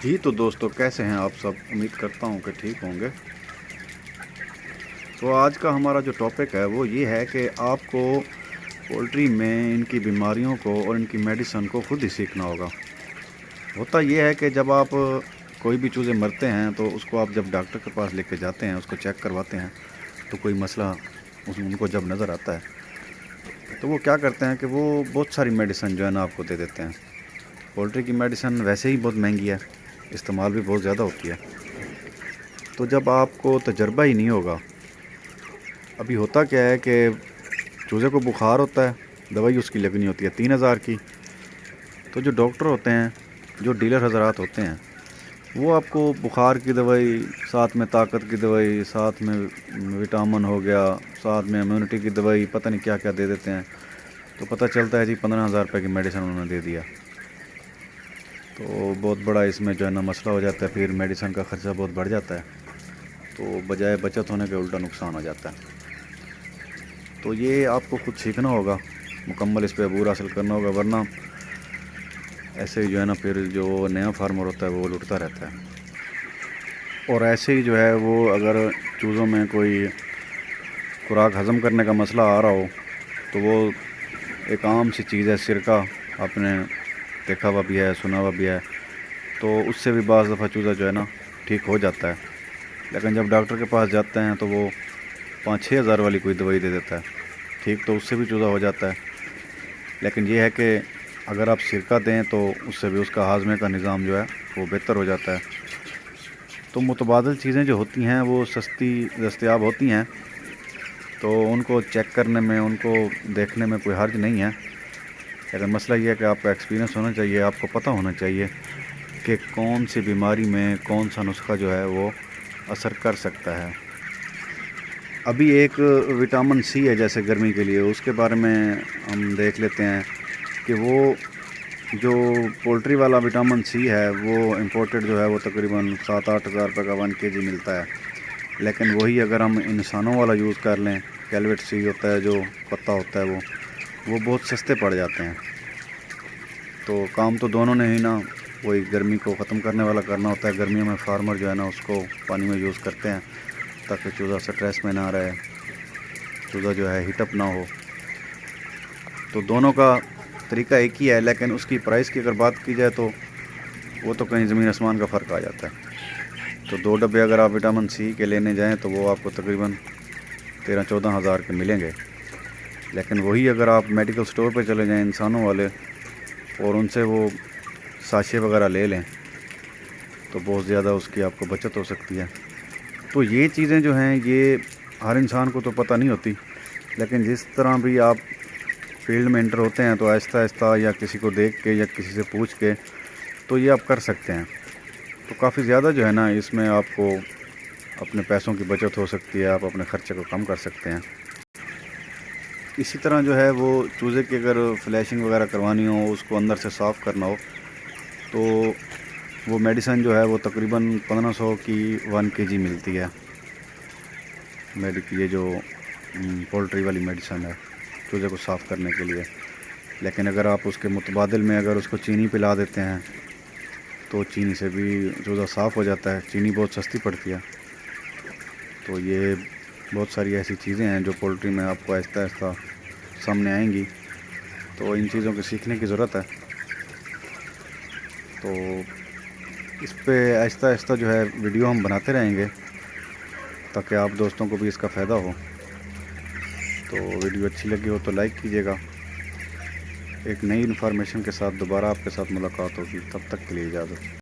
जी तो दोस्तों, कैसे हैं आप सब। उम्मीद करता हूं कि ठीक होंगे। तो आज का हमारा जो टॉपिक है वो ये है कि आपको पोल्ट्री में इनकी बीमारियों को और इनकी मेडिसिन को खुद ही सीखना होगा। होता ये है कि जब आप कोई भी चूज़े मरते हैं तो उसको आप जब डॉक्टर के पास लेके जाते हैं, उसको चेक करवाते हैं, तो कोई मसला उनको जब नज़र आता है तो वो क्या करते हैं कि वो बहुत सारी मेडिसिन जो है ना आपको दे देते हैं। पोल्ट्री की मेडिसिन वैसे ही बहुत महंगी है, इस्तेमाल भी बहुत ज़्यादा होती है। तो जब आपको तजर्बा ही नहीं होगा, अभी होता क्या है कि चूज़े को बुखार होता है, दवाई उसकी लगनी होती है 3,000 की। तो जो डॉक्टर होते हैं, जो डीलर हजरात होते हैं, वो आपको बुखार की दवाई, साथ में ताकत की दवाई, साथ में विटामिन हो गया, साथ में इम्यूनिटी की दवाई, पता नहीं क्या क्या दे देते हैं। तो पता चलता है जी 15,000 रुपये की मेडिसिन उन्होंने दे दिया। तो बहुत बड़ा इसमें जो है ना मसला हो जाता है, फिर मेडिसिन का ख़र्चा बहुत बढ़ जाता है, तो बजाय बचत होने के उल्टा नुकसान हो जाता है। तो ये आपको खुद सीखना होगा, मुकम्मल इस पर अबूर हासिल करना होगा, वरना ऐसे ही जो है ना फिर जो नया फार्मर होता है वो लुटता रहता है। और ऐसे ही जो है वो अगर चूज़ों में कोई खुराक हज़म करने का मसला आ रहा हो तो वो एक आम सी चीज़ है, सिरका। आपने देखा हुआ भी है, सुना हुआ भी है। तो उससे भी बाज़ दफ़ा चूज़ा जो है ना ठीक हो जाता है। लेकिन जब डॉक्टर के पास जाते हैं तो वो 5-6 हज़ार वाली कोई दवाई दे देता है। ठीक तो उससे भी चूज़ा हो जाता है, लेकिन ये है कि अगर आप सिरका दें तो उससे भी उसका हाजमे का निज़ाम जो है वो बेहतर हो जाता है। तो मुतबादल चीज़ें जो होती हैं वो सस्ती दस्तयाब होती हैं, तो उनको चेक करने में, उनको देखने में कोई हर्ज नहीं है। लेकिन मसला ये है कि आपका एक्सपीरियंस होना चाहिए, आपको पता होना चाहिए कि कौन सी बीमारी में कौन सा नुस्खा जो है वो असर कर सकता है। अभी एक विटामिन सी है जैसे गर्मी के लिए, उसके बारे में हम देख लेते हैं कि वो जो पोल्ट्री वाला विटामिन सी है वो इम्पोर्टेड जो है वो तकरीबन 7-8 हज़ार रुपये का 1 kg मिलता है। लेकिन वही अगर हम इंसानों वाला यूज़ कर लें, कैलवेट सी होता है जो पत्ता होता है, वो बहुत सस्ते पड़ जाते हैं। तो काम तो दोनों ने ही ना, वही गर्मी को ख़त्म करने वाला करना होता है। गर्मियों में फार्मर जो है ना उसको पानी में यूज़ करते हैं ताकि चूज़ा स्ट्रेस में ना रहे, चूज़ा जो है हीटअप ना हो। तो दोनों का तरीका एक ही है, लेकिन उसकी प्राइस की अगर बात की जाए तो वो तो कहीं ज़मीन आसमान का फ़र्क आ जाता है। तो 2 डब्बे अगर आप विटामिन सी के लेने जाएं तो वो आपको तकरीबन 13-14 हज़ार के मिलेंगे। लेकिन वही अगर आप मेडिकल स्टोर पे चले जाएं इंसानों वाले और उनसे वो साशे वगैरह ले लें तो बहुत ज़्यादा उसकी आपको बचत हो सकती है। तो ये चीज़ें जो हैं ये हर इंसान को तो पता नहीं होती, लेकिन जिस तरह भी आप फील्ड में एंटर होते हैं तो आहिस्ता आहिस्ता या किसी को देख के या किसी से पूछ के तो ये आप कर सकते हैं। तो काफ़ी ज़्यादा जो है ना इसमें आपको अपने पैसों की बचत हो सकती है, आप अपने ख़र्चे को कम कर सकते हैं। इसी तरह जो है वो चूज़े की अगर फ्लैशिंग वगैरह करवानी हो, उसको अंदर से साफ़ करना हो, तो वो मेडिसिन जो है वो तकरीबन 1500 की 1 kg मिलती है। ये जो पोल्ट्री वाली मेडिसिन है चूज़े को साफ़ करने के लिए। लेकिन अगर आप उसके मुतबादिल में अगर उसको चीनी पिला देते हैं तो चीनी से भी चूज़ा साफ़ हो जाता है। चीनी बहुत सस्ती पड़ती है। तो ये बहुत सारी ऐसी चीज़ें हैं जो पोल्ट्री में आपको आहिस्ता आहिस्ता सामने आएंगी, तो इन चीज़ों को सीखने की ज़रूरत है। तो इस पे आहिस्ता आहिस्ता जो है वीडियो हम बनाते रहेंगे ताकि आप दोस्तों को भी इसका फ़ायदा हो। तो वीडियो अच्छी लगी हो तो लाइक कीजिएगा। एक नई इन्फॉर्मेशन के साथ दोबारा आपके साथ मुलाकात होगी, तब तक के लिए इजाज़त।